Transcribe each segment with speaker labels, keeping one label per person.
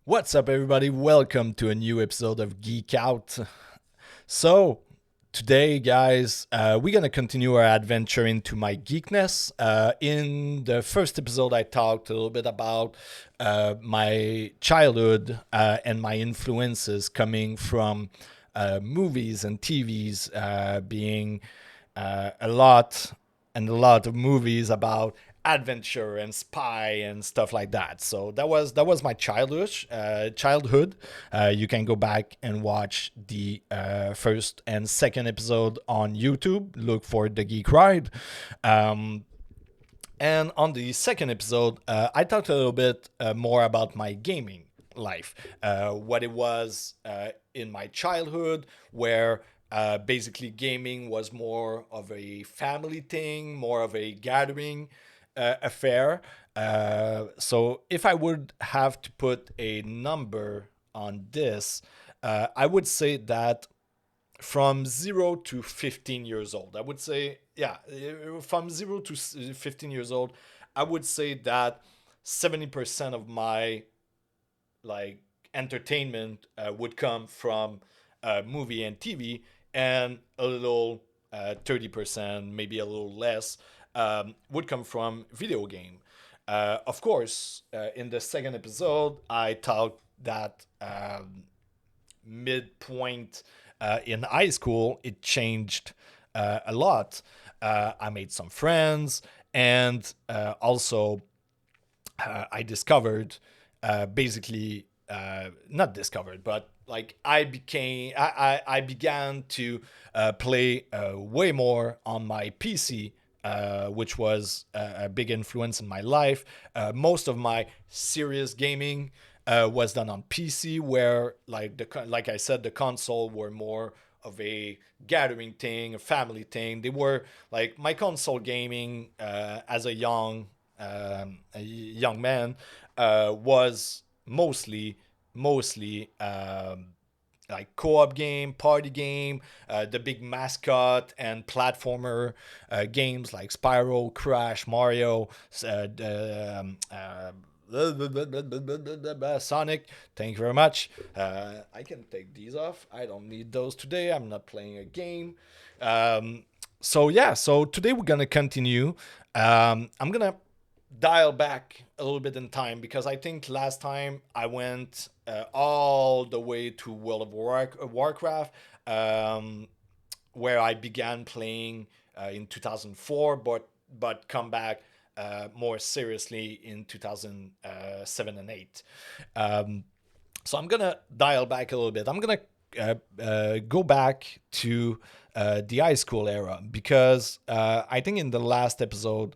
Speaker 1: What's up, everybody? Welcome to a new episode of Geek Out. So, today, guys, we're going to continue our adventure into my geekness. In the first episode, I talked a little bit about my childhood and my influences coming from movies and TVs, being a lot of movies about adventure and spy and stuff like that. So that was my childhood. You can go back and watch the first and second episode on YouTube. Look for the Geek Ride. And on the second episode, I talked a little bit more about my gaming life, what it was in my childhood, where basically gaming was more of a family thing, more of a gathering affair. So if I would have to put a number on this, I would say that from 0 to 15 years old. I would say, yeah, from 0 to 15 years old, I would say that 70% of my like entertainment would come from movie and TV, and a little 30%, maybe a little less, would come from video game. Of course, in the second episode, I talked that midpoint in high school, it changed a lot. I made some friends, and also I discovered basically not discovered, but like I began to play way more on my PC, which was a big influence in my life. Most of my serious gaming was done on PC, where like I said, the console were more of a gathering thing, a family thing. They were like my console gaming as a young man was mostly like co-op game, party game, the big mascot and platformer games like Spyro, Crash, Mario, Sonic. Thank you very much. I can take these off. I don't need those today. I'm not playing a game. So yeah, so today we're gonna continue. I'm gonna dial back a little bit in time because I think last time I went all the way to World of Warcraft, where I began playing in 2004, but come back more seriously in 2007 and 8. So I'm gonna dial back a little bit. I'm gonna go back to the high school era because I think in the last episode,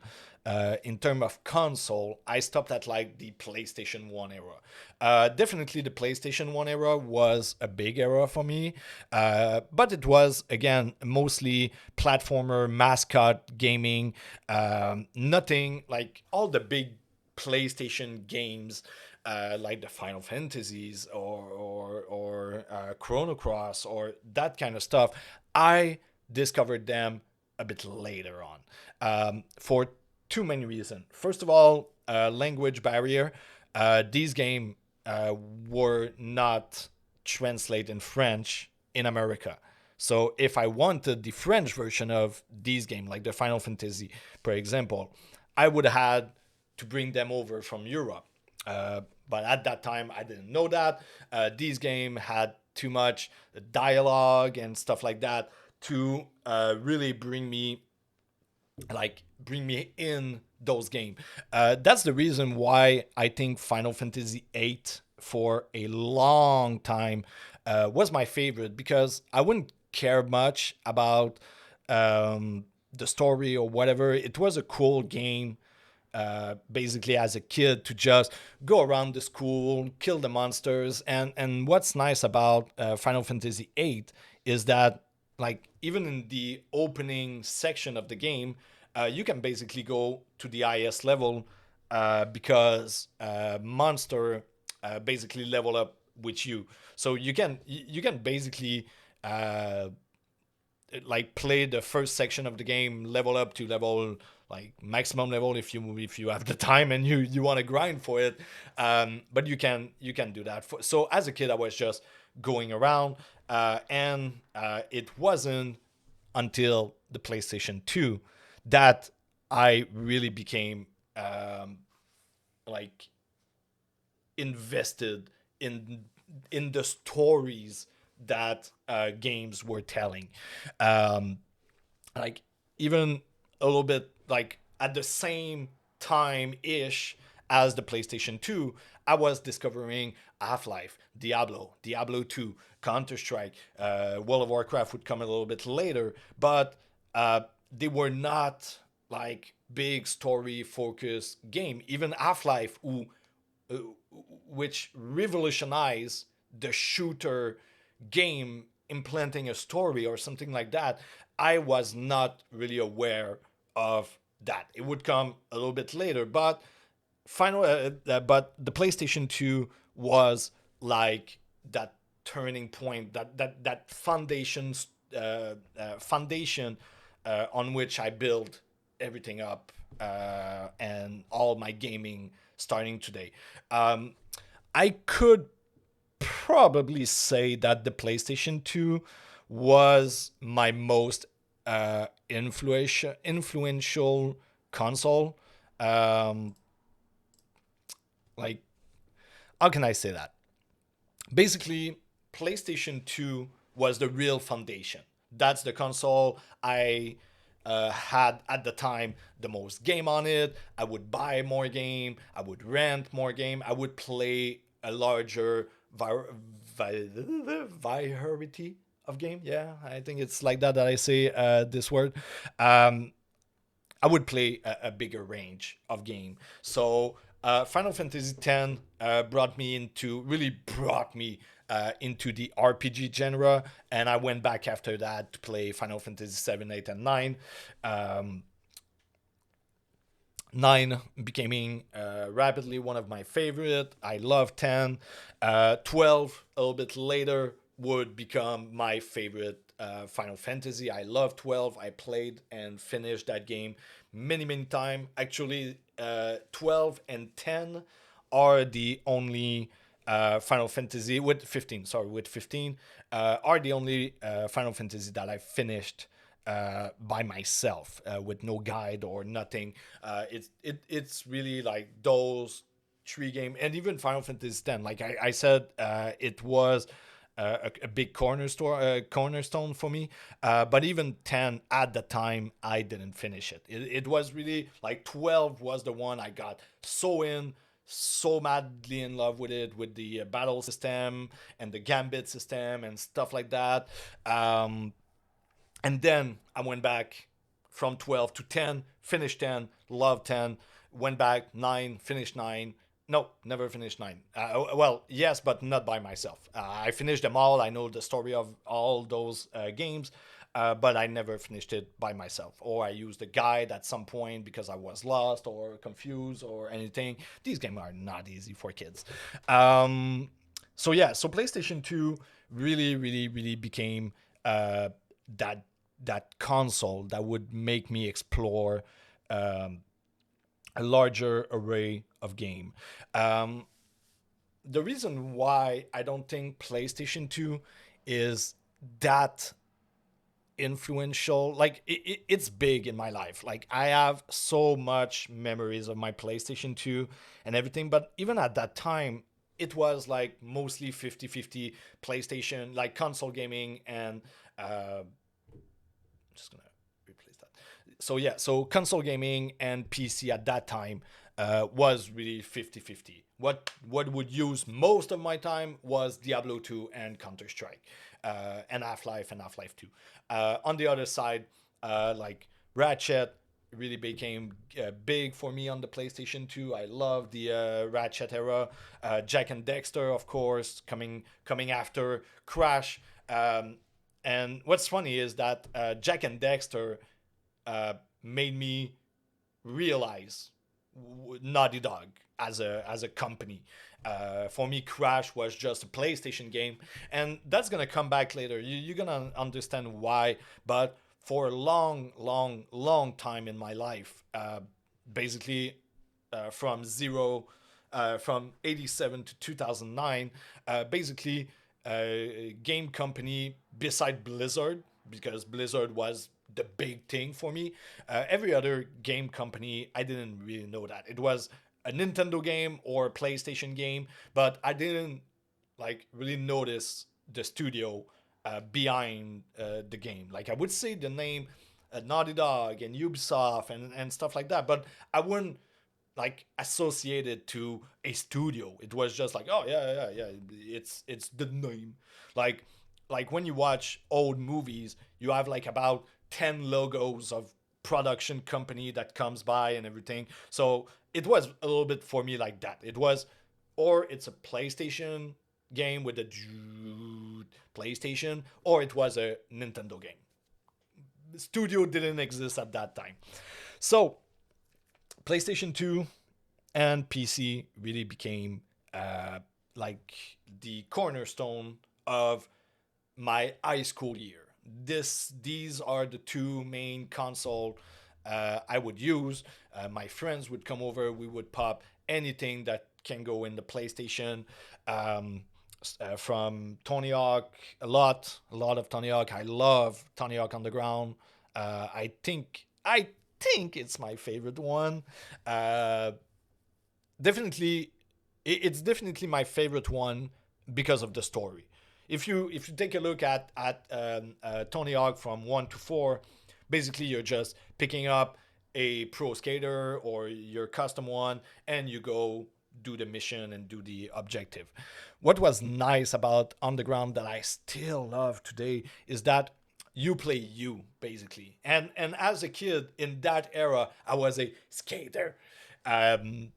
Speaker 1: in terms of console, I stopped at like the PlayStation 1 era. Definitely the PlayStation 1 era was a big era for me, but it was, again, mostly platformer, mascot gaming, nothing like all the big PlayStation games, like the Final Fantasies or Chrono Cross or that kind of stuff. I discovered them a bit later on, for too many reasons. First of all, language barrier. These games were not translated in French in America. So if I wanted the French version of these games, like the Final Fantasy, for example, I would have had to bring them over from Europe. But at that time, I didn't know that. These games had too much dialogue and stuff like that to really bring me in those games. That's the reason why I think Final Fantasy VIII for a long time was my favorite, because I wouldn't care much about the story or whatever. It was a cool game, basically as a kid, to just go around the school, kill the monsters. And what's nice about Final Fantasy VIII is that, like, even in the opening section of the game, you can basically go to the highest level, because monster basically level up with you. So you can basically like play the first section of the game, level up to level like maximum level if you have the time and you want to grind for it. But you can do that. So as a kid, I was just going around, and it wasn't until the PlayStation 2 that I really became like invested in the stories that games were telling. Um, like even a little bit like at the same time ish as the PlayStation 2, I was discovering Half-Life, Diablo 2, Counter Strike, World of Warcraft would come a little bit later, but they were not like big story focused game. Even Half-Life, uh, which revolutionized the shooter game, implanting a story or something like that, I was not really aware of that. It would come a little bit later, but but the PlayStation 2 was like that turning point, that foundation on which I build everything up, and all my gaming starting today. Um, I could probably say that the PlayStation 2 was my most influential console. Um, like, how can I say that? Basically, PlayStation 2 was the real foundation. That's the console I had at the time the most game on it. I would buy more game. I would rent more game. I would play a larger variety of game. Yeah, I think it's like that I say this word. Um, I would play a bigger range of game. So Final Fantasy X brought me into the RPG genre, and I went back after that to play Final Fantasy 7, 8, and 9. Um, 9 becoming rapidly one of my favorite. I love 10. 12 a little bit later would become my favorite Final Fantasy. I love 12. I played and finished that game many times. Actually, 12 and 10 are the only Final Fantasy with 15. Sorry, with 15 are the only Final Fantasy that I finished by myself, with no guide or nothing. It's really like those three game, and even Final Fantasy X. Like I said, it was a big cornerstone for me. But even 10 at the time, I didn't finish it. It was really like 12 was the one I got so madly in love with it, with the battle system and the gambit system and stuff like that. And then I went back from 12 to 10, finished 10, loved 10, went back 9, finished 9. No, never finished 9. Well, yes, but not by myself. I finished them all. I know the story of all those games, but I never finished it by myself. Or I used a guide at some point because I was lost or confused or anything. These games are not easy for kids. So yeah, so PlayStation 2 really became that that console that would make me explore um, a larger array of game. Um, the reason why I don't think PlayStation 2 is that influential, like it's big in my life. Like I have so much memories of my PlayStation 2 and everything, but even at that time, it was like mostly 50-50 PlayStation, like console gaming, and just gonna replace that. So yeah, so console gaming and PC at that time was really 50-50. What would use most of my time was Diablo 2 and Counter Strike, and Half-Life 2. On the other side, like Ratchet really became big for me on the PlayStation 2. I love the Ratchet era. Jack and Dexter, of course, coming after Crash. And what's funny is that Jack and Dexter made me realize Naughty Dog as a company. For me, Crash was just a PlayStation game, and that's gonna come back later. You're gonna understand why. But for a long, long, long time in my life. Basically, from zero, from 87 to 2009, basically, game company beside Blizzard, because Blizzard was the big thing for me. Every other game company, I didn't really know that. It was a Nintendo game or a PlayStation game, but I didn't like really notice the studio behind the game. Like I would say the name Naughty Dog and Ubisoft and stuff like that, but I wouldn't like associate it to a studio. It was just like, oh yeah, it's the name. Like like when you watch old movies, you have like about 10 logos of production company that comes by and everything. So it was a little bit for me like that. It was, or it's a PlayStation game with a PlayStation, or it was a Nintendo game. The studio didn't exist at that time. So PlayStation 2 and PC really became like the cornerstone of my high school year. These are the two main console I would use. My friends would come over. We would pop anything that can go in the PlayStation. Um, from Tony Hawk, a lot of Tony Hawk. I love Tony Hawk Underground. I think it's my favorite one. Uh, definitely, it's definitely my favorite one because of the story. If you take a look at Tony Hawk from 1 to 4, basically you're just picking up a pro skater or your custom one, and you go do the mission and do the objective. What was nice about Underground that I still love today is that you play you basically, and as a kid in that era, I was a skater. Um,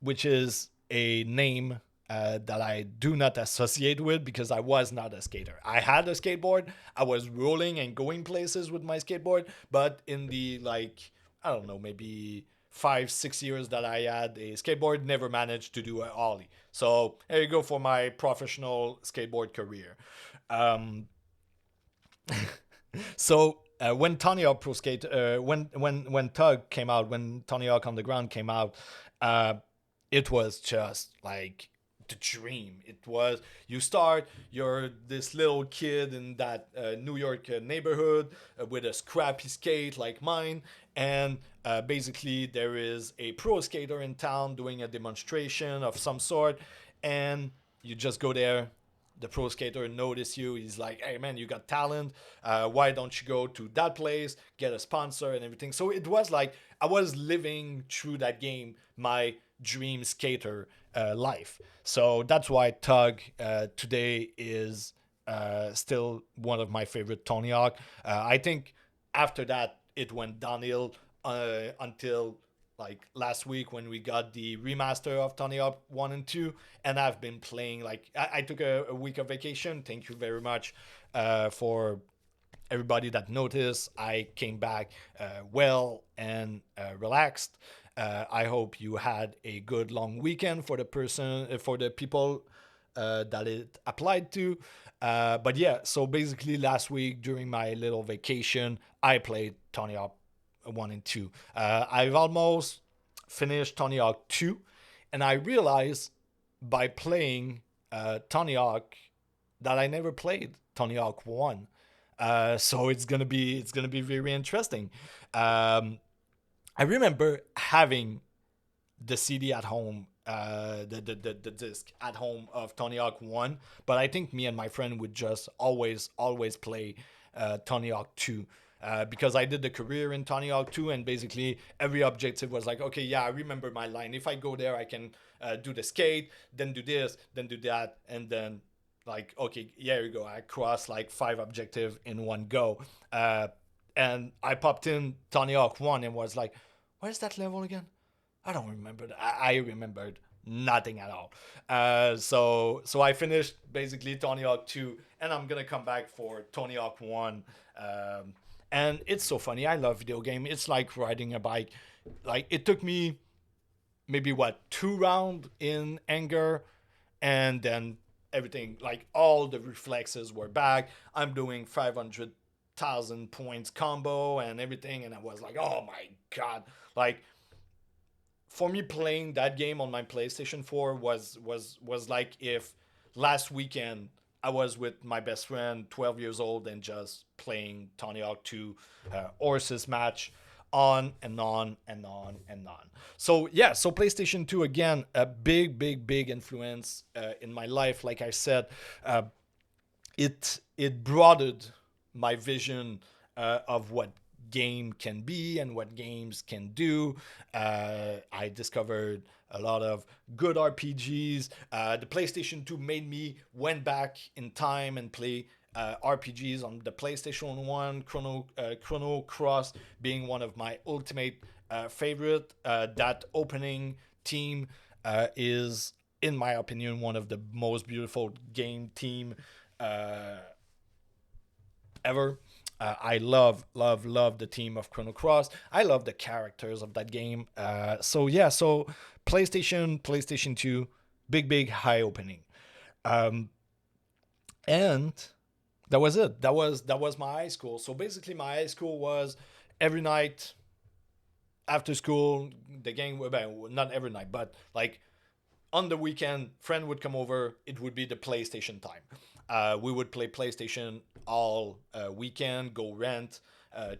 Speaker 1: which is a name that I do not associate with because I was not a skater. I had a skateboard. I was rolling and going places with my skateboard, but in the like, I don't know, maybe 5 6 years that I had a skateboard, never managed to do an ollie. So there you go for my professional skateboard career. Um, so when Tony Hawk Pro Skate, when Tug came out, when Tony Hawk on the Ground came out, uh, it was just like the dream. It was, you start, you're this little kid in that New York neighborhood with a scrappy skate like mine, and basically there is a pro skater in town doing a demonstration of some sort, and you just go there. The pro skater notice you. He's like, "Hey man, you got talent. Why don't you go to that place, get a sponsor and everything?" So it was like I was living through that game my dream skater life. So that's why Tug today is still one of my favorite Tony Hawk. I think after that it went downhill until like last week when we got the remaster of Tony Hawk 1 and 2, and I've been playing like I took a week of vacation. Thank you very much for everybody that noticed. I came back well and relaxed. I hope you had a good long weekend for the people that it applied to. But yeah, so basically last week during my little vacation, I played Tony Hawk 1 and 2. I've almost finished Tony Hawk 2, and I realized by playing Tony Hawk that I never played Tony Hawk 1. So it's gonna be very interesting. Um, I remember having the CD at home, the disc at home of Tony Hawk 1, but I think me and my friend would just always play Tony Hawk 2. Because I did the career in Tony Hawk 2, and basically every objective was like, okay, yeah, I remember my line. If I go there, I can do the skate, then do this, then do that, and then like, okay, yeah, here you go. I crossed like 5 objective in one go. And I popped in Tony Hawk 1 and was like, where's that level again? I don't remember. I remembered nothing at all. So I finished basically Tony Hawk 2, and I'm gonna come back for Tony Hawk 1. And it's so funny. I love video game. It's like riding a bike. Like it took me maybe what 2 round in anger, and then everything like all the reflexes were back. I'm doing 500 thousand points combo and everything, and I was like, oh my god! Like for me, playing that game on my PlayStation 4 was like if last weekend I was with my best friend, 12 years old, and just playing Tony Hawk 2 Horses match on and on and on and on. So yeah, so PlayStation 2 again, a big, big, big influence in my life. Like I said, uh, it broadened my vision of what game can be and what games can do. I discovered a lot of good RPGs. The PlayStation 2 made me went back in time and play RPGs on the PlayStation 1, Chrono Cross being one of my ultimate favorite. That opening theme is, in my opinion, one of the most beautiful game theme uh, ever. I love the team of Chrono Cross. I love the characters of that game. So yeah, so PlayStation 2, big high opening, um, and that was it. That was my high school. So basically, my high school was every night after school. The game, well, not every night, but like on the weekend, friend would come over. It would be the PlayStation time. We would play PlayStation all weekend. Go rent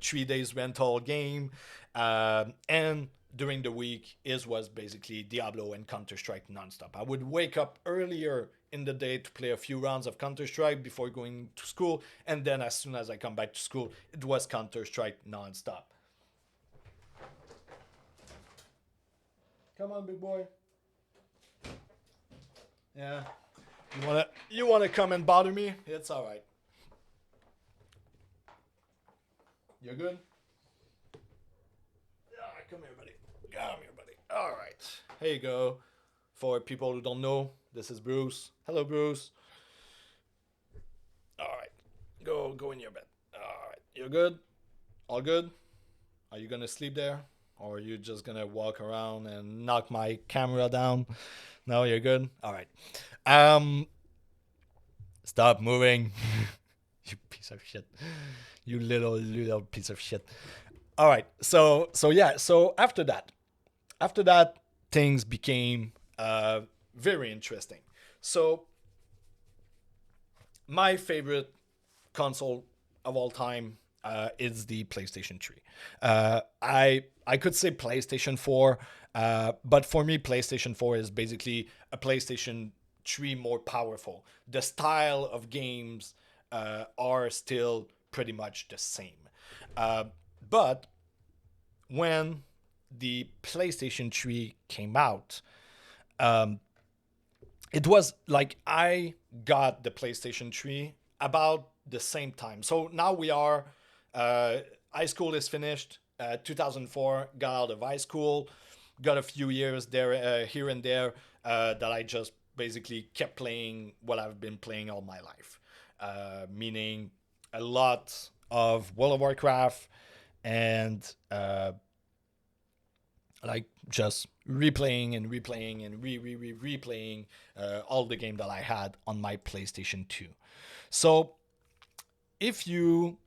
Speaker 1: 3 days rental game, and during the week is was basically Diablo and Counter Strike nonstop. I would wake up earlier in the day to play a few rounds of Counter Strike before going to school, and then as soon as I come back to school, it was Counter Strike nonstop. Come on, big boy. Yeah. You wanna come and bother me? It's all right. You're good. Come here, buddy. Come here, buddy. All right. Here you go. For people who don't know, this is Bruce. Hello, Bruce. All right. Go in your bed. All right. You're good. All good. Are you gonna sleep there, or are you just gonna walk around and knock my camera down? No, you're good. All right. Um, Stop moving. You piece of shit. You little piece of shit. All right. So yeah. So after that, things became very interesting. So my favorite console of all time is the PlayStation 3. I could say PlayStation 4, but for me, PlayStation 4 is basically a PlayStation 3 more powerful. The style of games are still pretty much the same. Uh, but when the PlayStation 3 came out, um, it was like I got the PlayStation 3 about the same time. So now we are, uh, high school is finished. 2004, got out of high school, got a few years there, here and there, that I just basically kept playing what I've been playing all my life. Meaning a lot of World of Warcraft and like just replaying and replaying and replaying all the game that I had on my PlayStation 2. So if you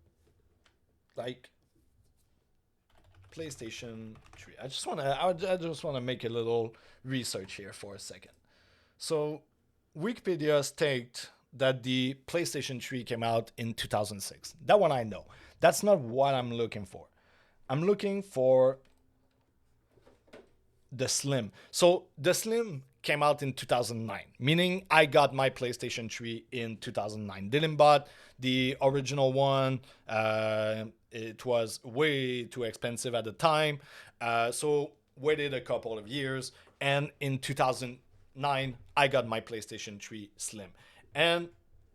Speaker 1: like PlayStation 3, I just want to make a little research here for a second. So Wikipedia states that the PlayStation 3 came out in 2006. That one I know. That's not what I'm looking for. I'm looking for the Slim. So the Slim came out in 2009, meaning I got my PlayStation 3 in 2009. Didn't bought the original one. It was way too expensive at the time. So waited a couple of years, and in 2009 I got my PlayStation 3 Slim. And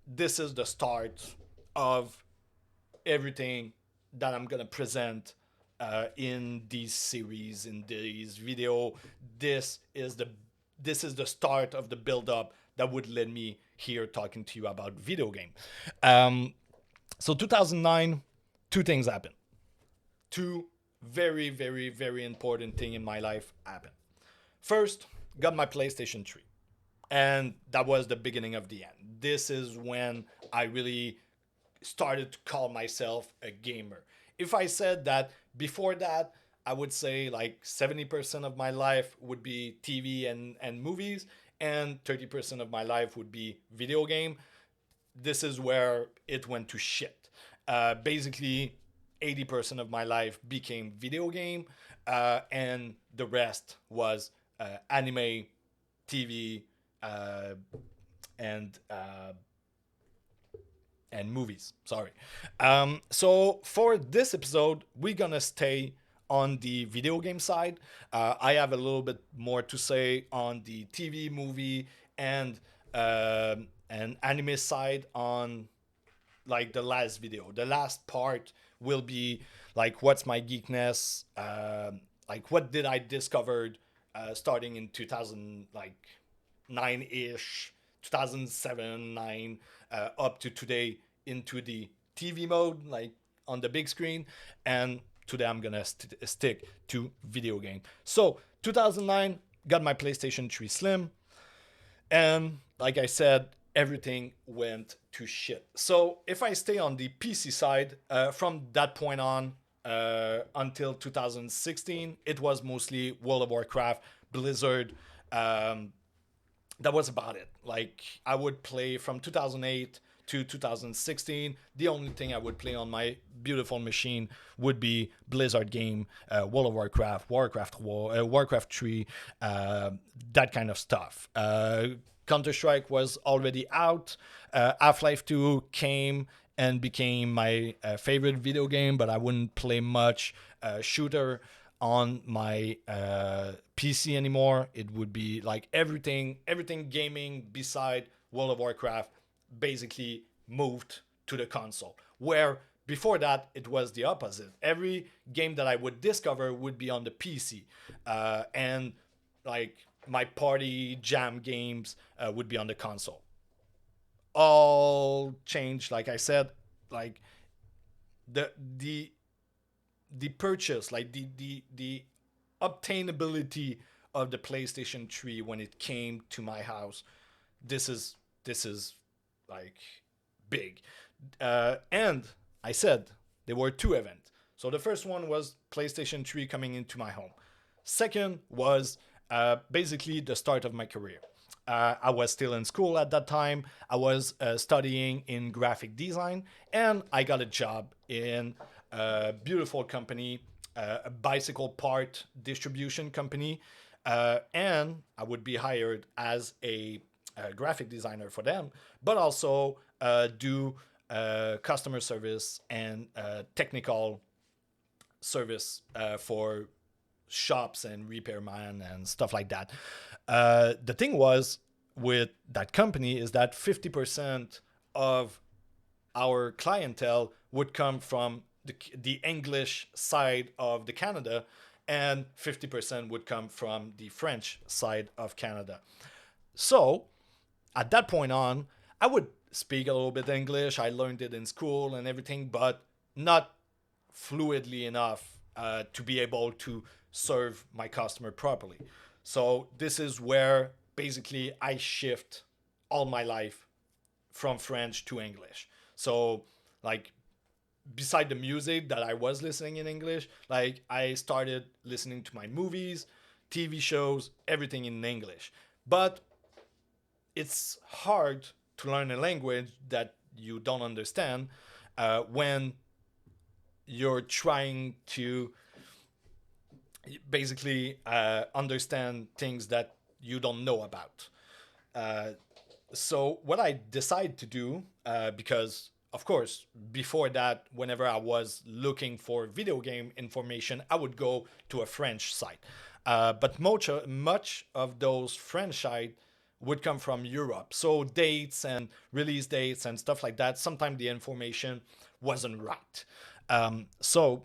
Speaker 1: this is the start of everything that I'm gonna present in these series, in these video. This is the start of the build up that would lead me here talking to you about video game. So 2009, two things happened. Two very very very important thing in my life happened. First, got my PlayStation 3, and that was the beginning of the end. This is when I really started to call myself a gamer. If I said that before that, I would say like 70% of my life would be TV and movies, and 30% of my life would be video game. This is where it went to shit. Basically, 80% of my life became video game, and the rest was anime, TV, uh, and uh, and movies. Sorry. So for this episode, we're gonna stay on the video game side. I have a little bit more to say on the TV, movie, and anime side on like the last video. The last part will be like what's my geekness, like what did I discovered starting in 2000 like 9-ish, 2007, 9, up to today into the TV mode, like on the big screen. And today I'm gonna stick to video game. So 2009, got my PlayStation 3 Slim, and like I said, everything went to shit. So if I stay on the PC side, from that point on until 2016, it was mostly World of Warcraft, Blizzard. Um, that was about it. Like I would play from 2008 to 2016. The only thing I would play on my beautiful machine would be Blizzard game, World of Warcraft, Warcraft 3, that kind of stuff. Counter Strike was already out. Half-Life 2 came and became my favorite video game, but I wouldn't play much shooter on my PC anymore. It would be like everything gaming beside World of Warcraft basically moved to the console. Where before that it was the opposite. Every game that I would discover would be on the PC, and like my party jam games would be on the console. All changed, like I said, like the the the purchase, like the obtainability of the PlayStation 3 when it came to my house. This is like big. And I said there were two events. So the first one was PlayStation 3 coming into my home. Second was basically the start of my career. I was still in school at that time. I was studying in graphic design, and I got a job in a beautiful company, a bicycle part distribution company, and I would be hired as a graphic designer for them, but also do customer service and technical service for shops and repairman and stuff like that. The thing was with that company is that 50% of our clientele would come from the English side of the Canada, and 50% would come from the French side of Canada. So at that point on, I would speak a little bit English. I learned it in school and everything, but not fluidly enough to be able to serve my customer properly. So this is where basically I shift all my life from French to English. So like beside the music that I was listening in English, like I started listening to my movies, TV shows, everything in English. But it's hard to learn a language that you don't understand when you're trying to basically understand things that you don't know about. Uh, so what I decided to do, because of course before that, whenever I was looking for video game information, I would go to a French site. But much of those French sites would come from Europe. So dates and release dates and stuff like that, sometimes the information wasn't right. So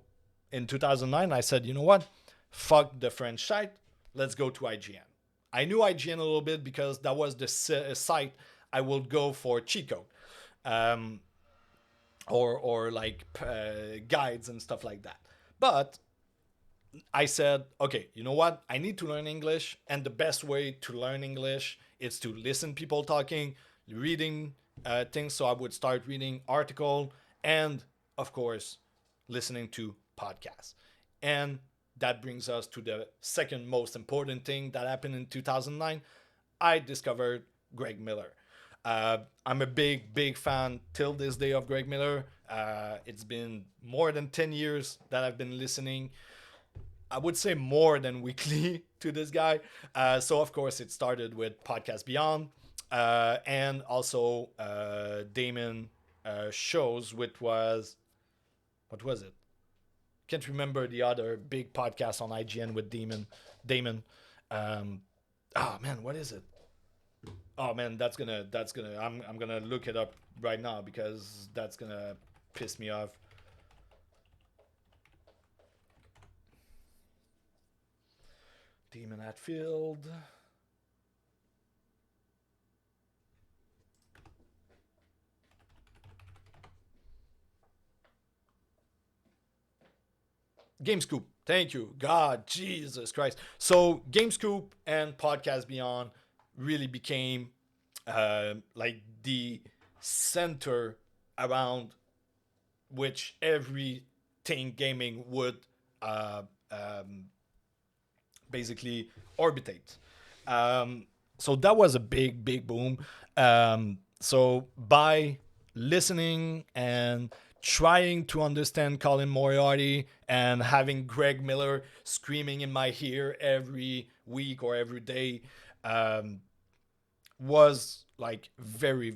Speaker 1: in 2009, I said, you know what? Fuck the French site. Let's go to IGN. I knew IGN a little bit because that was the site I would go for cheat code, um, or like guides and stuff like that. But I said, okay, you know what? I need to learn English, and the best way to learn English is to listen people talking, reading things. So I would start reading article and of course, listening to podcasts. And that brings us to the second most important thing that happened in 2009. I discovered Greg Miller. I'm a big fan till this day of Greg Miller. It's been more than 10 years that I've been listening. I would say more than weekly to this guy. So, of course, it started with Podcast Beyond and also Damon shows, which was, what was it? Can't remember the other big podcast on IGN with Damon. Um, oh man, what is it? Oh man, that's gonna. I'm gonna look it up right now because that's gonna piss me off. Demon Hatfield. GameScoop. Thank you. God, Jesus Christ. So GameScoop and Podcast Beyond really became like the center around which everything gaming would uh, um, basically orbitate. So that was a big boom. So by listening and trying to understand Colin Moriarty and having Greg Miller screaming in my ear every week or every day, um, was like very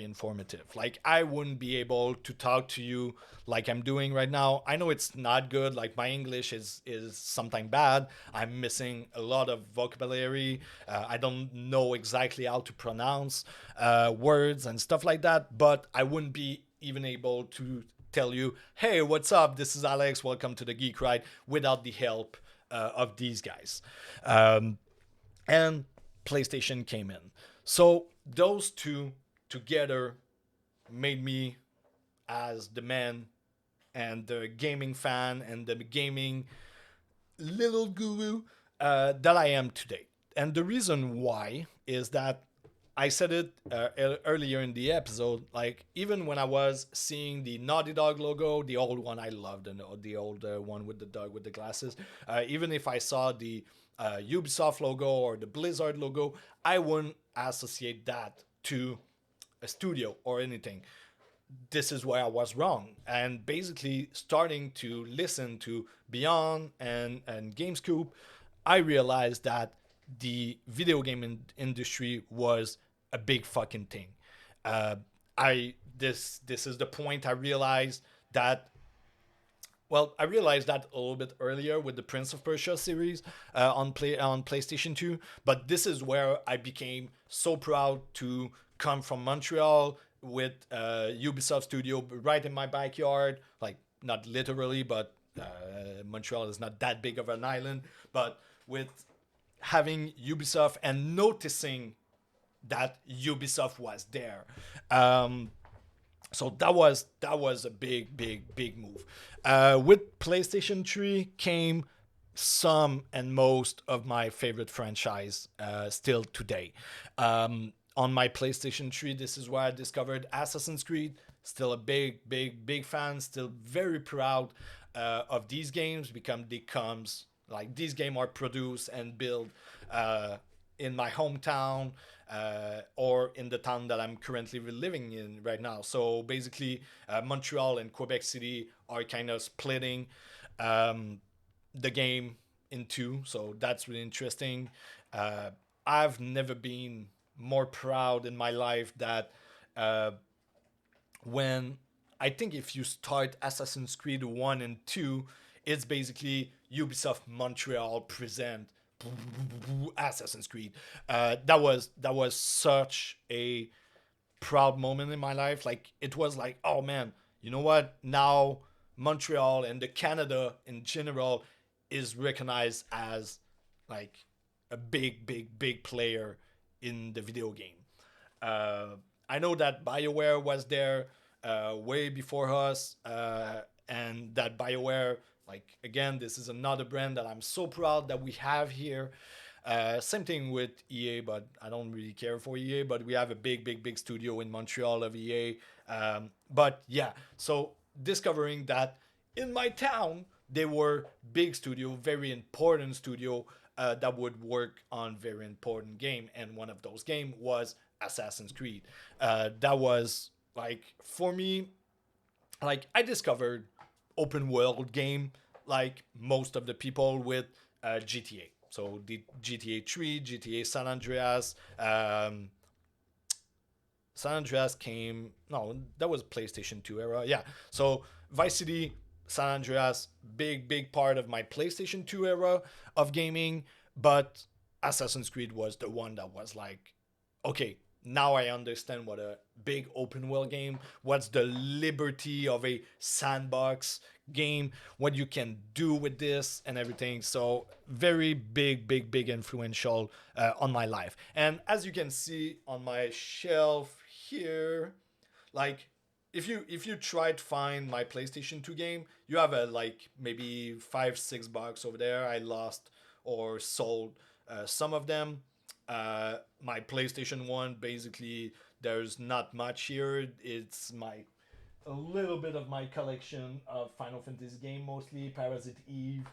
Speaker 1: informative. Like I wouldn't be able to talk to you like I'm doing right now. I know it's not good. Like my English is sometimes bad. I'm missing a lot of vocabulary. I don't know exactly how to pronounce words and stuff like that. But I wouldn't be even able to tell you, hey, what's up? This is Alex. Welcome to the Geek Ride, without the help of these guys. And PlayStation came in. So those two together made me as the man and the gaming fan and the gaming little guru that I am today. And the reason why is that I said it earlier in the episode. Like even when I was seeing the Naughty Dog logo, the old one, I loved the old one with the dog with the glasses. Even if I saw the Ubisoft logo or the Blizzard logo, I wouldn't associate that to a studio or anything. This is where I was wrong. And basically, starting to listen to Beyond and GameScoop, I realized that the video game industry was a big fucking thing. Uh, this is the point I realized that. Well, I realized that a little bit earlier with the Prince of Persia series on PlayStation 2, but this is where I became so proud to come from Montreal with Ubisoft Studio right in my backyard. Like not literally, but Montreal is not that big of an island. But with having Ubisoft and noticing that Ubisoft was there. So that was a big move. With PlayStation 3 came some and most of my favorite franchise still today. On my PlayStation 3, this is where I discovered Assassin's Creed. Still a big fan. Still very proud of these games because they comes like these games are produced and built in my hometown or in the town that I'm currently living in right now. So basically, Montreal and Quebec City are kind of splitting the game in two. So that's really interesting. I've never been more proud in my life that uh, when I think if you start Assassin's Creed 1 and 2, it's basically Ubisoft Montreal present Assassin's Creed. That was such a proud moment in my life. Like it was like, oh man, you know what? Now Montreal and the Canada in general is recognized as like a big player in the video game. Uh, I know that BioWare was there way before us, and that BioWare, like again, this is another brand that I'm so proud that we have here. Same thing with EA, but I don't really care for EA. But we have a big studio in Montreal of EA. But yeah, so discovering that in my town they were big studio, very important studio that would work on very important game, and one of those game was Assassin's Creed. That was like for me, like I discovered open world game like most of the people with GTA. So the GTA 3, GTA San Andreas, San Andreas came. No, that was PlayStation 2 era. Yeah. So Vice City, San Andreas, big part of my PlayStation 2 era of gaming. But Assassin's Creed was the one that was like, okay, now I understand what a big open world game, what's the liberty of a sandbox game, what you can do with this and everything. So very big influential on my life. And as you can see on my shelf here, like if you try to find my PlayStation 2 game, you have a like maybe $5-6 over there. I lost or sold some of them. My PlayStation 1, basically, there's not much here. It's my a little bit of my collection of Final Fantasy game, mostly Parasite Eve,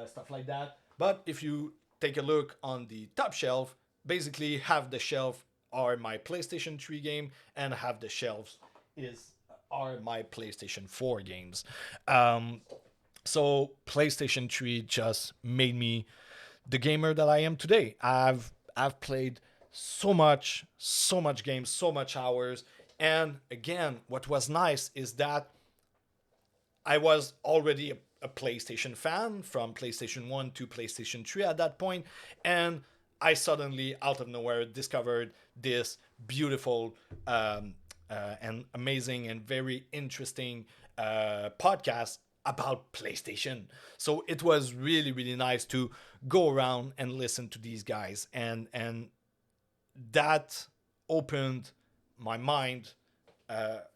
Speaker 1: stuff like that. But if you take a look on the top shelf, basically half the shelf are my PlayStation 3 game, and half the shelves is are my PlayStation 4 games. Um, so PlayStation 3 just made me the gamer that I am today. I've played so much games, so much hours. And again, what was nice is that I was already a PlayStation fan from PlayStation 1 to PlayStation 3 at that point, and I suddenly, out of nowhere, discovered this beautiful and amazing and very interesting podcast about PlayStation. So it was really nice to go around and listen to these guys, and that opened my mind,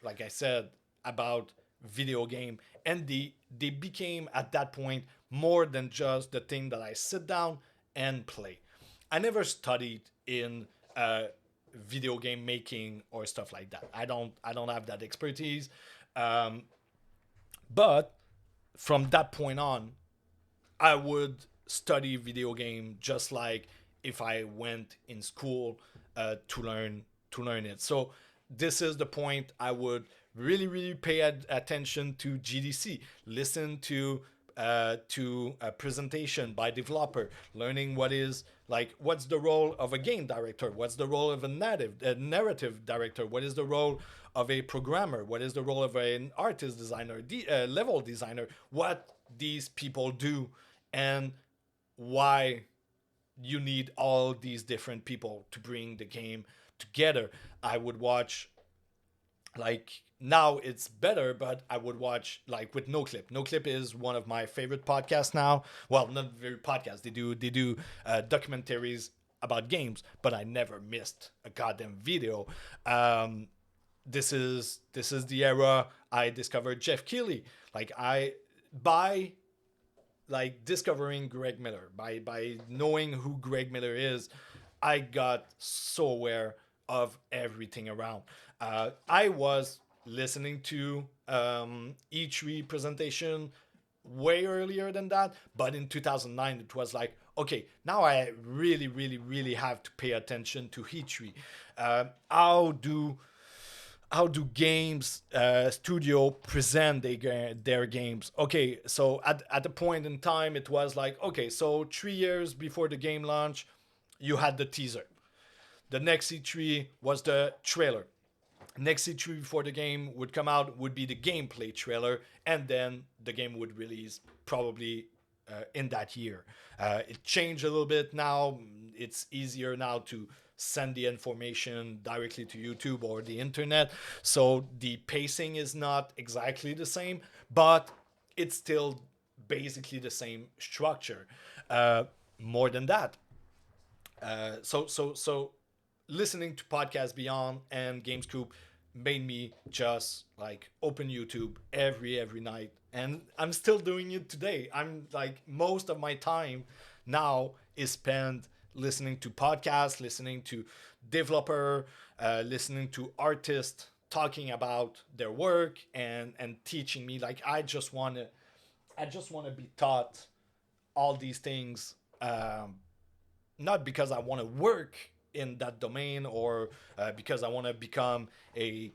Speaker 1: like I said, about video game, and they became at that point more than just the thing that I sit down and play. I never studied in video game making or stuff like that. I don't have that expertise, um, but from that point on, I would study video game just like if I went in school to learn it. So this is the point I would really pay attention to GDC, listen to a presentation by developer, learning what's the role of a game director, what's the role of a narrative director, what is the role of a programmer, what is the role of an artist designer, level designer, what these people do, and why you need all these different people to bring the game together. I would watch, like, now it's better, but I would watch like with No Clip. No Clip is one of my favorite podcasts now. Well, not very podcasts. They do documentaries about games, but I never missed a goddamn video. This is the era I discovered Jeff Keighley. Like I by like discovering Greg Miller, by knowing who Greg Miller is, I got so aware of everything around. I was listening to E3 presentation way earlier than that, but in 2009 it was like, okay, now I really have to pay attention to E3. How do games studio present their games? Okay, so at the point in time it was like, okay, so 3 years before the game launch you had the teaser, the next E3 was the trailer, next E3 before the game would come out would be the gameplay trailer, and then the game would release probably in that year. It changed a little bit now. It's easier now to send the information directly to YouTube or the internet. So the pacing is not exactly the same, but it's still basically the same structure. More than that, so listening to podcasts beyond and Gamescoop made me just like open YouTube every night, and I'm still doing it today. I'm like most of my time now is spent listening to podcasts, listening to developer, listening to artists talking about their work and teaching me. Like I just want to be taught all these things, not because I want to work in that domain or because I want to become a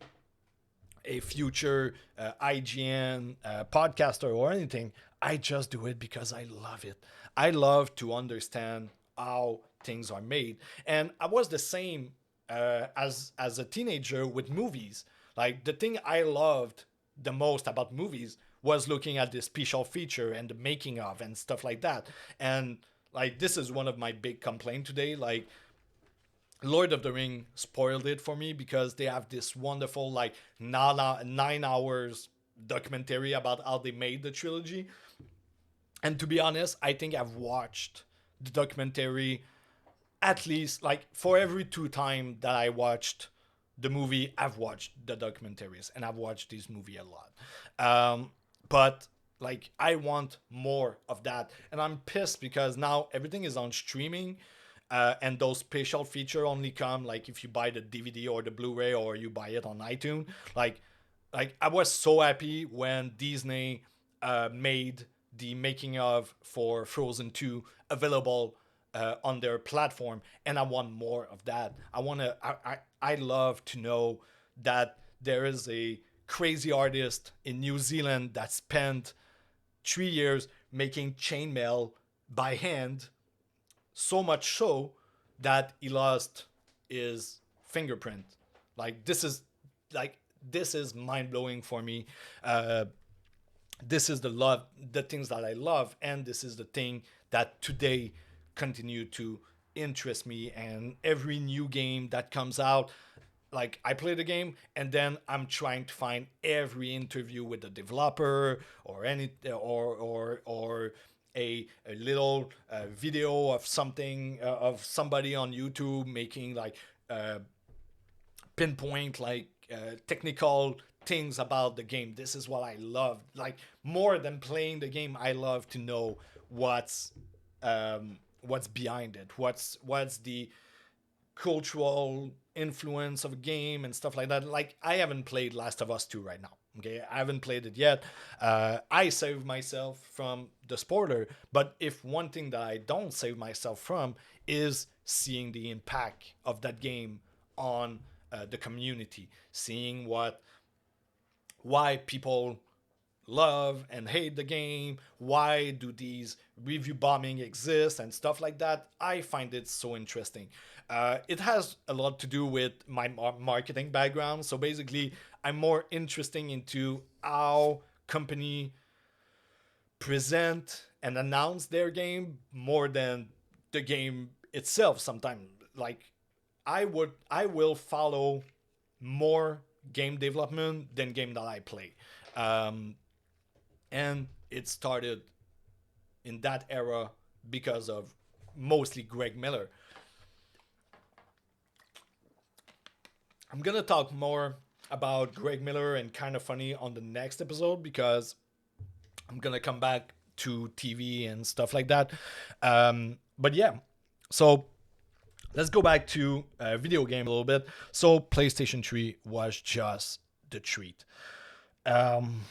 Speaker 1: future IGN podcaster or anything. I just do it because I love it. I love to understand how things are made, and I was the same as a teenager with movies. Like the thing I loved the most about movies was looking at the special feature and the making of and stuff like that. And like this is one of my big complaints today. Like Lord of the Ring spoiled it for me because they have this wonderful like 9 hours documentary about how they made the trilogy. And to be honest, I think I've watched the documentary at least like for every two times that I watched the movie, I've watched the documentaries and I've watched this movie a lot. But like I want more of that, and I'm pissed because now everything is on streaming, and those special feature only come like if you buy the DVD or the Blu-ray or you buy it on iTunes. Like I was so happy when Disney made the making of for Frozen 2 available on their platform, and I want more of that. I love to know that there is a crazy artist in New Zealand that spent 3 years making chainmail by hand, so much so that he lost his fingerprint. Like like this is mind blowing for me. This is the things that I love, and this is the thing that today continue to interest me. And every new game that comes out, like I play the game and then I'm trying to find every interview with the developer or any or a little video of something of somebody on YouTube making like pinpoint like technical things about the game. This is what I love. Like more than playing the game, I love to know what's behind it. What's the cultural influence of a game and stuff like that. Like I haven't played Last of Us 2 right now. Okay, I haven't played it yet. I save myself from the spoiler, but if one thing that I don't save myself from is seeing the impact of that game on the community, seeing why people love and hate the game, why do these review bombing exist and stuff like that. I find it so interesting. It has a lot to do with my marketing background. So basically, I'm more interested into how company present and announce their game more than the game itself. Sometimes, like I will follow more game development than game that I play. Um, and it started in that era because of mostly Greg Miller. I'm gonna talk more about Greg Miller and Kind of Funny on the next episode because I'm gonna come back to TV and stuff like that. But yeah, so let's go back to video game a little bit. So PlayStation 3 was just the treat. Um,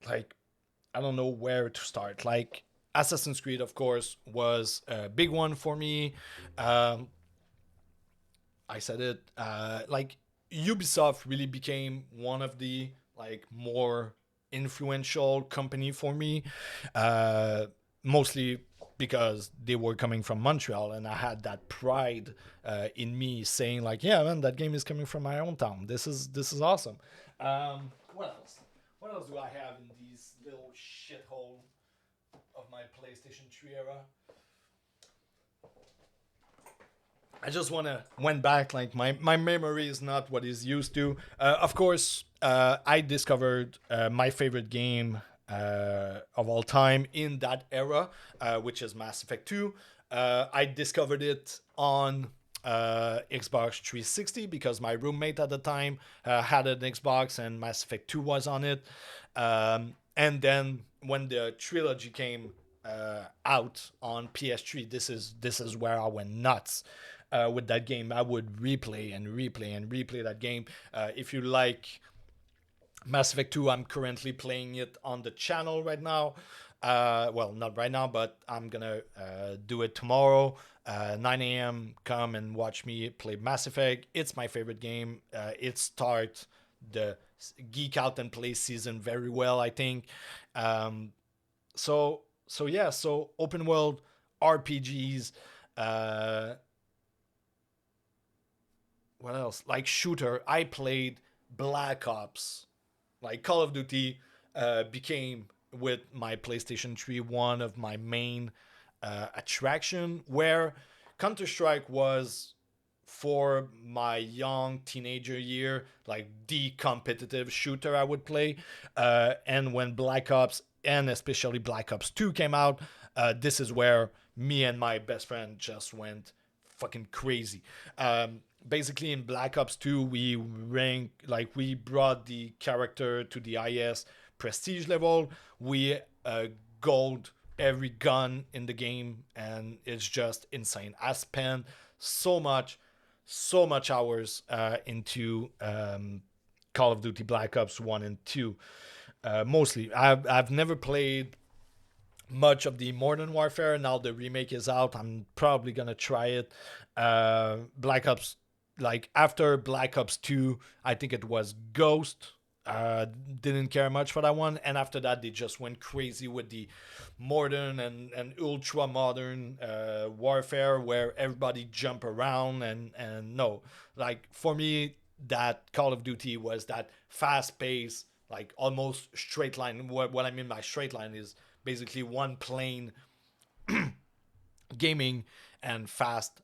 Speaker 1: like I don't know where to start. Like Assassin's Creed, of course, was a big one for me. Um, I said it. Like Ubisoft really became one of the like more influential company for me. Mostly because they were coming from Montreal, and I had that pride in me saying like, yeah, man, that game is coming from my own town. This is awesome. What else? What else do I have in these little shithole of my PlayStation 3 era? I just went back. Like my memory is not what is used to. Of course, I discovered my favorite game of all time in that era, which is Mass Effect 2. I discovered it on Xbox 360 because my roommate at the time had an Xbox and Mass Effect 2 was on it. And then when the trilogy came out on PS3, this is where I went nuts with that game. I would replay and replay and replay that game. If you like Mass Effect 2, I'm currently playing it on the channel right now. Well, not right now, but I'm gonna do it tomorrow. 9 a.m. Come and watch me play Mass Effect. It's my favorite game. It starts the Geek Out and Play season very well, I think. Um, so yeah, so open world RPGs. Uh, what else? Like shooter. I played Black Ops. Like Call of Duty became with my PlayStation 3 one of my main attraction. Where Counter Strike was for my young teenager year, like the competitive shooter I would play. And when Black Ops and especially Black Ops 2 came out, this is where me and my best friend just went fucking crazy. Basically, in Black Ops 2, we brought the character to the highest prestige level. We gold every gun in the game, and it's just insane. I spent so much, so much hours into Call of Duty Black Ops 1 and 2. Mostly, I've never played much of the Modern Warfare. Now the remake is out. I'm probably gonna try it. Black Ops, like after Black Ops 2, I think it was Ghost. Didn't care much for that one, and after that they just went crazy with the modern and ultra modern warfare where everybody jump around and no, like for me that Call of Duty was that fast pace, like almost straight line. What I mean by straight line is basically one plane gaming and fast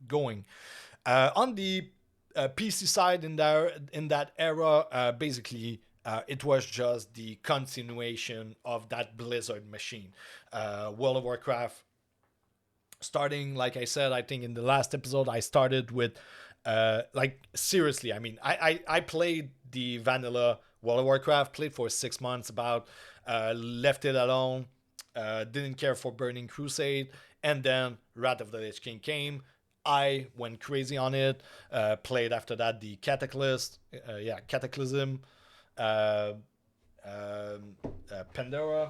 Speaker 1: going. On the PC side in that era, basically it was just the continuation of that Blizzard machine. World of Warcraft, starting like I said, I think in the last episode, I started with like seriously. I mean, I played the vanilla World of Warcraft, played for 6 months, about left it alone, didn't care for Burning Crusade, and then Wrath of the Lich King came. I went crazy on it. Played after that the Cataclysm, uh, Pandora.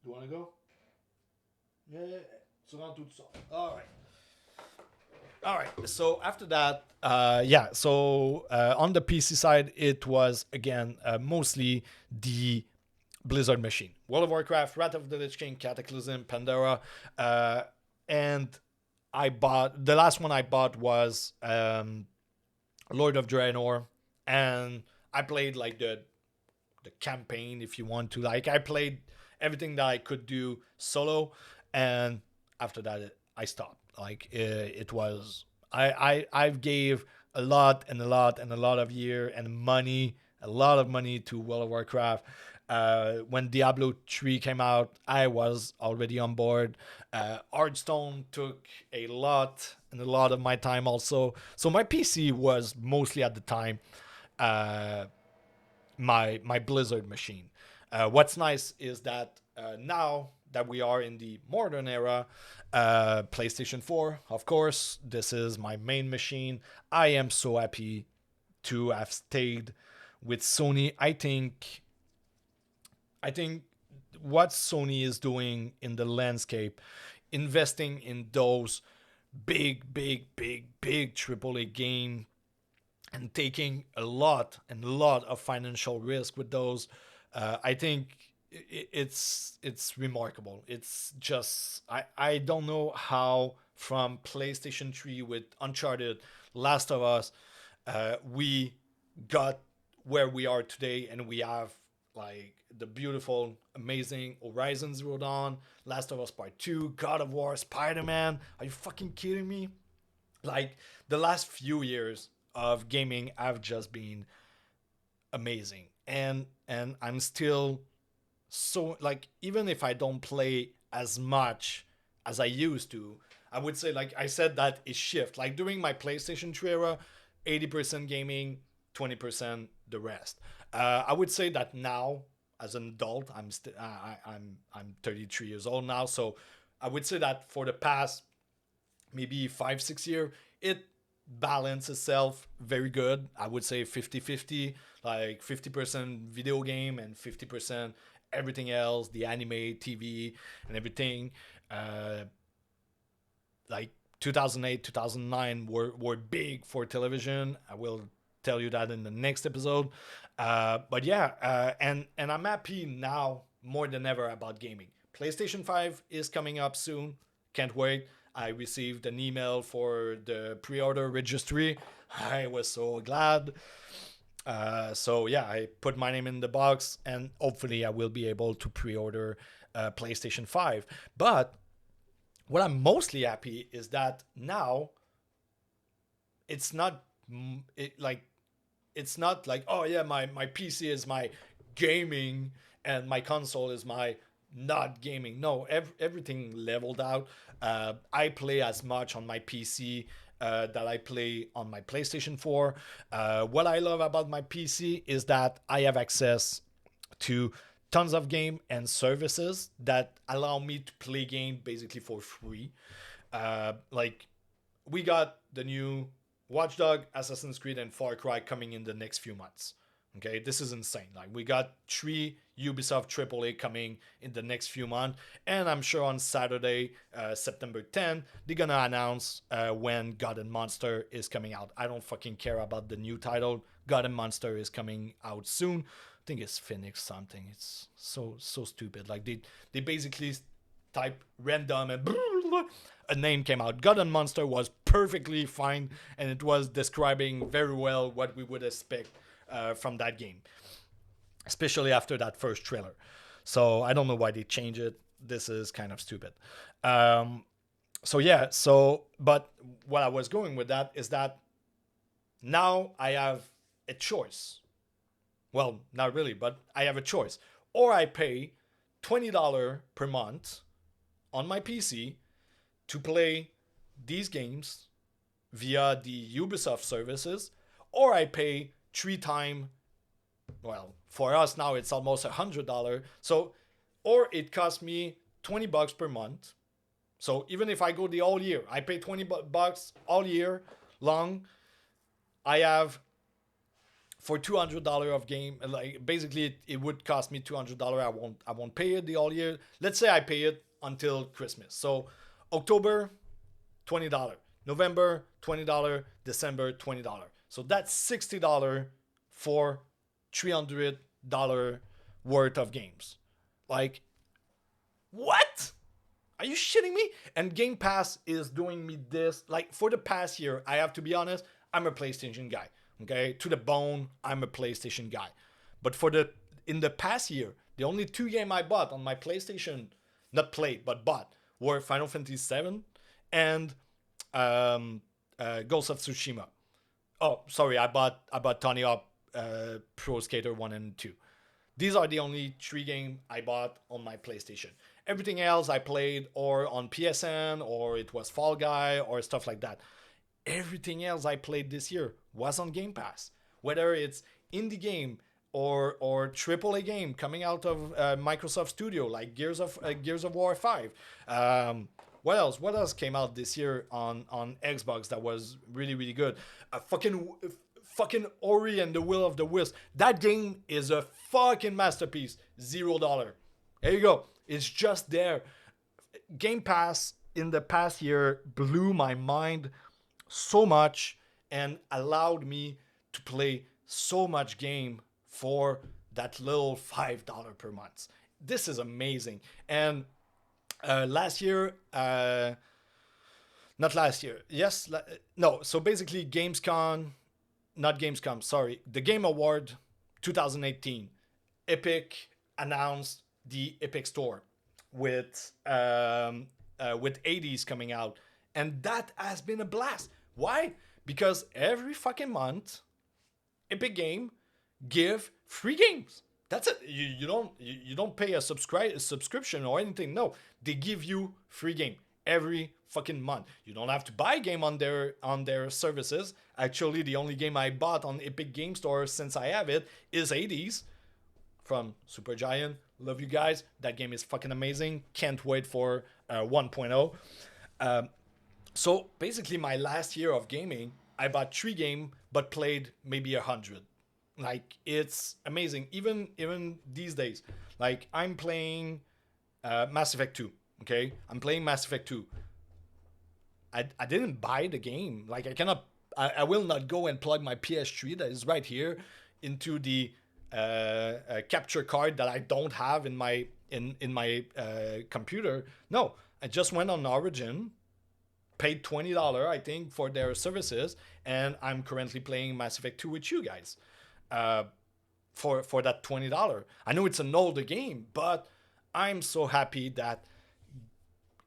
Speaker 1: You want to go? Yeah, tu rentres tout ça. All right. All right. So after that, on the PC side, it was again mostly the Blizzard machine. World of Warcraft, Wrath of the Lich King, Cataclysm, Pandora, and I bought the last one I bought was Lord of Draenor, and I played like the campaign, if you want to. Like I played everything that I could do solo, and after that I stopped. Like it was I gave a lot and a lot and a lot of year and money, a lot of money to World of Warcraft. When Diablo 3 came out, I was already on board. Hearthstone took a lot and a lot of my time also. So my PC was mostly at the time uh, my Blizzard machine. What's nice is that now that we are in the modern era, PlayStation 4, of course, this is my main machine. I am so happy to have stayed with Sony. I think what Sony is doing in the landscape, investing in those big AAA game and taking a lot and a lot of financial risk with those, I think it's remarkable. It's just I don't know how from PlayStation 3 with Uncharted, Last of Us, we got where we are today, and we have like the beautiful, amazing Horizon Zero Dawn, Last of Us Part 2, God of War, Spider Man. Are you fucking kidding me? Like the last few years of gaming have just been amazing, and I'm still so like, even if I don't play as much as I used to, I would say, like I said, that is shift. Like during my PlayStation 3 era, 80% gaming, 20% the rest. I would say that now, as an adult, I'm 33 years old now, so I would say that for the past maybe 5 6 years, it balanced itself very good. I would say 50-50, like 50% video game and 50% everything else, the anime, TV, and everything. Uh, like 2008, 2009 were big for television. I will tell you that in the next episode. But yeah, and I'm happy now more than ever about gaming. PlayStation 5 is coming up soon. Can't wait. I received an email for the pre-order registry. I was so glad. So yeah, I put my name in the box, and hopefully I will be able to pre-order PlayStation 5. But what I'm mostly happy is that now it's not like it's not like, oh yeah, my PC is my gaming and my console is my not gaming. No, everything leveled out. I play as much on my PC that I play on my PlayStation 4. What I love about my PC is that I have access to tons of game and services that allow me to play game basically for free. Like we got the new Watch Dog, Assassin's Creed, and Far Cry coming in the next few months. Okay, this is insane. Like we got 3 Ubisoft AAA coming in the next few months, and I'm sure on Saturday, September 10th, they're gonna announce when God and Monster is coming out. I don't fucking care about the new title. God and Monster is coming out soon. I think it's Phoenix something. It's so stupid. Like they basically type random and a name came out. God and Monster was perfectly fine, and it was describing very well what we would expect from that game, especially after that first trailer. So I don't know why they changed it. This is kind of stupid. So yeah, but what I was going with that is that now I have a choice. Well, not really, but I have a choice. Or I pay $20 per month on my PC to play these games via the Ubisoft services, or I pay 3 times. Well, for us now it's almost $100. So, or it costs me $20 per month. So even if I go the all year, I pay $20 all year long. I have for $200 of game, like basically it would cost me $200. I won't pay it the all year. Let's say I pay it until Christmas. So October, $20. November, $20. December, $20. So that's $60 for $300 worth of games. Like, what? Are you shitting me? And Game Pass is doing me this. Like, for the past year, I have to be honest, I'm a PlayStation guy. Okay? To the bone, I'm a PlayStation guy. But in the past year, the only 2 games I bought on my PlayStation, not played, but bought, were Final Fantasy VII and Ghost of Tsushima. Oh, sorry, I bought Tony Hawk Pro Skater 1 and 2. These are the only 3 games I bought on my PlayStation. Everything else I played or on PSN, or it was Fall Guy or stuff like that. Everything else I played this year was on Game Pass. Whether it's indie game or AAA game coming out of Microsoft Studio like Gears of War 5. What else? What else came out this year on Xbox that was really really good? Fucking Ori and the Will of the Wisp. That game is a fucking masterpiece. $0. There you go. It's just there. Game Pass in the past year blew my mind so much and allowed me to play so much game for that little $5 per month. This is amazing. And last year, not last year. Yes, no. So basically, not Gamescom, sorry, the Game Award 2018, Epic announced the Epic Store with Hades coming out, and that has been a blast. Why? Because every fucking month, Epic Game give free games. That's it. You don't pay a subscription or anything. No, they give you free game every fucking month. You don't have to buy a game on their services. Actually, the only game I bought on Epic Game Store since I have it is Hades from Supergiant. Love you guys. That game is fucking amazing. Can't wait for 1.0. So basically, my last year of gaming, I bought 3 games but played maybe 100. Like it's amazing. Even these days, like I'm playing Mass Effect 2. Okay, I'm playing Mass Effect 2. I didn't buy the game. Like I cannot. I will not go and plug my PS3 that is right here into the capture card that I don't have in my computer. No, I just went on Origin, paid $20 I think for their services, and I'm currently playing Mass Effect 2 with you guys. Uh, for that $20. I know it's an older game, but I'm so happy that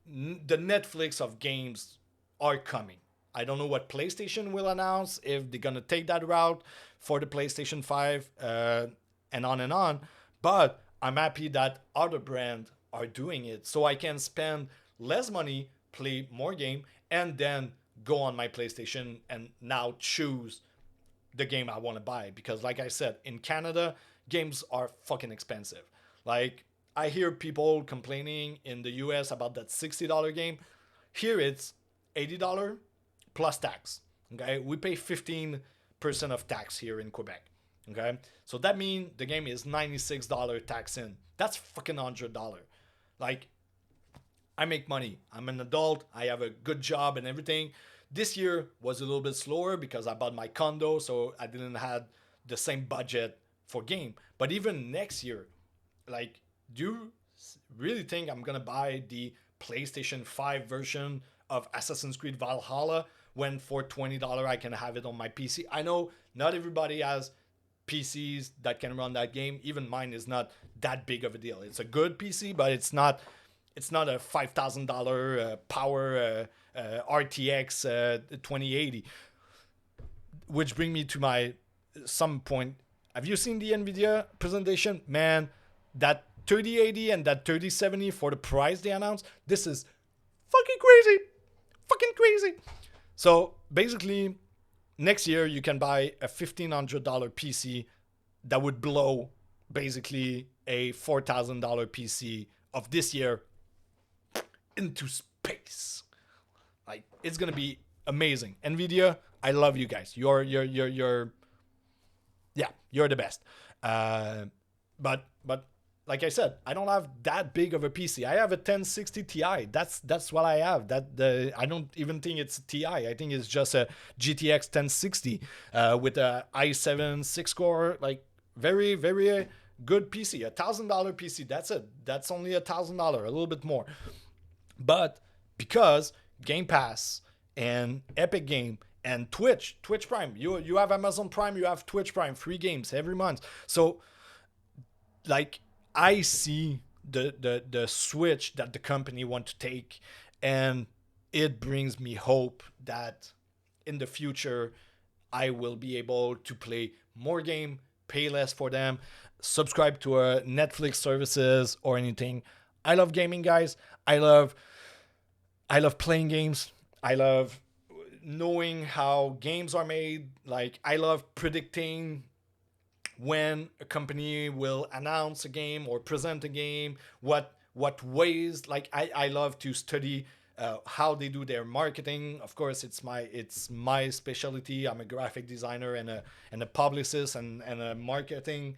Speaker 1: the Netflix of games are coming. I don't know what PlayStation will announce, if they're gonna take that route for the PlayStation 5 and on and on. But I'm happy that other brands are doing it, so I can spend less money, play more game, and then go on my PlayStation and now choose the game I want to buy. Because, like I said, in Canada, games are fucking expensive. Like, I hear people complaining in the US about that $60 game. Here it's $80 plus tax. Okay, we pay 15% of tax here in Quebec. Okay, so that means the game is $96 tax in. That's fucking $100. Like, I make money. I'm an adult. I have a good job and everything. This year was a little bit slower because I bought my condo, so I didn't have the same budget for game. But even next year, like, do you really think I'm gonna buy the PlayStation 5 version of Assassin's Creed Valhalla when for $20 I can have it on my PC? I know not everybody has PCs that can run that game. Even mine is not that big of a deal. It's a good PC, but it's not a $5,000 power RTX 2080. Which bring me to my some point. Have you seen the Nvidia presentation? Man, that 3080 and that 3070 for the price they announced, this is fucking crazy. Fucking crazy. So basically, next year you can buy a $1,500 PC that would blow basically a $4,000 PC of this year into space. Like, it's gonna be amazing. Nvidia, I love you guys. You're yeah, you're the best. But like I said, I don't have that big of a PC. I have a 1060 Ti. That's what I have. I don't even think it's a Ti. I think it's just a GTX 1060 with a i7 6 core. Like, very very good PC. $1,000 PC. That's it. That's only $1,000. A little bit more. But because Game Pass and Epic Game and Twitch Prime, you have Amazon Prime, you have Twitch Prime, free games every month. So, like, I see the switch that the company want to take, and it brings me hope that in the future I will be able to play more game, pay less for them, subscribe to a Netflix services or anything. I love gaming, guys. I love playing games. I love knowing how games are made. Like, I love predicting when a company will announce a game or present a game, what ways. Like, I love to study how they do their marketing. Of course, it's my specialty. I'm a graphic designer and a publicist and a marketing.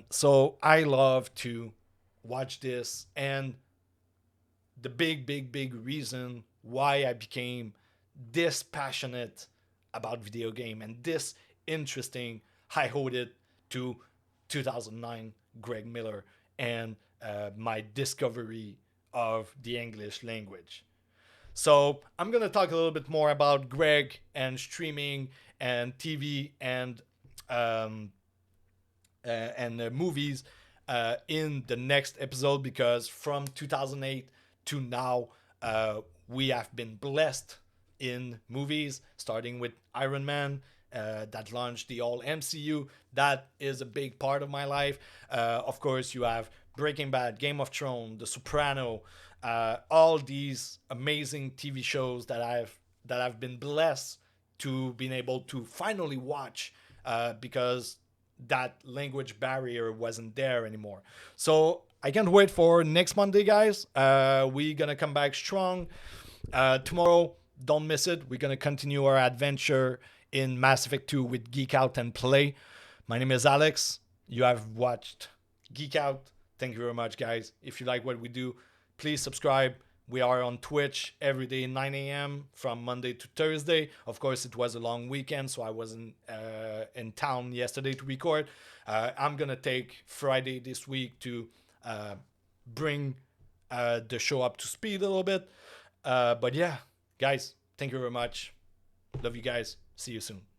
Speaker 1: So I love to watch this. And the big reason why I became this passionate about video game and this interesting, I owed it to 2009 Greg Miller and my discovery of the English language. So I'm gonna talk a little bit more about Greg and streaming and TV and movies in the next episode, because from 2008 to now, we have been blessed in movies, starting with Iron Man, that launched the whole MCU. That is a big part of my life. Of course, you have Breaking Bad, Game of Thrones, The Soprano, all these amazing TV shows that I've been blessed to being able to finally watch because that language barrier wasn't there anymore. So I can't wait for next Monday, guys. We're gonna come back strong. Tomorrow, don't miss it. We're gonna continue our adventure in Mass Effect 2 with Geek Out and Play. My name is Alex. You have watched Geek Out. Thank you very much, guys. If you like what we do, please subscribe. We are on Twitch every day 9 a.m. from Monday to Thursday. Of course, it was a long weekend, so I wasn't in town yesterday to record. I'm going to take Friday this week to bring the show up to speed a little bit. But yeah, guys, thank you very much. Love you guys. See you soon.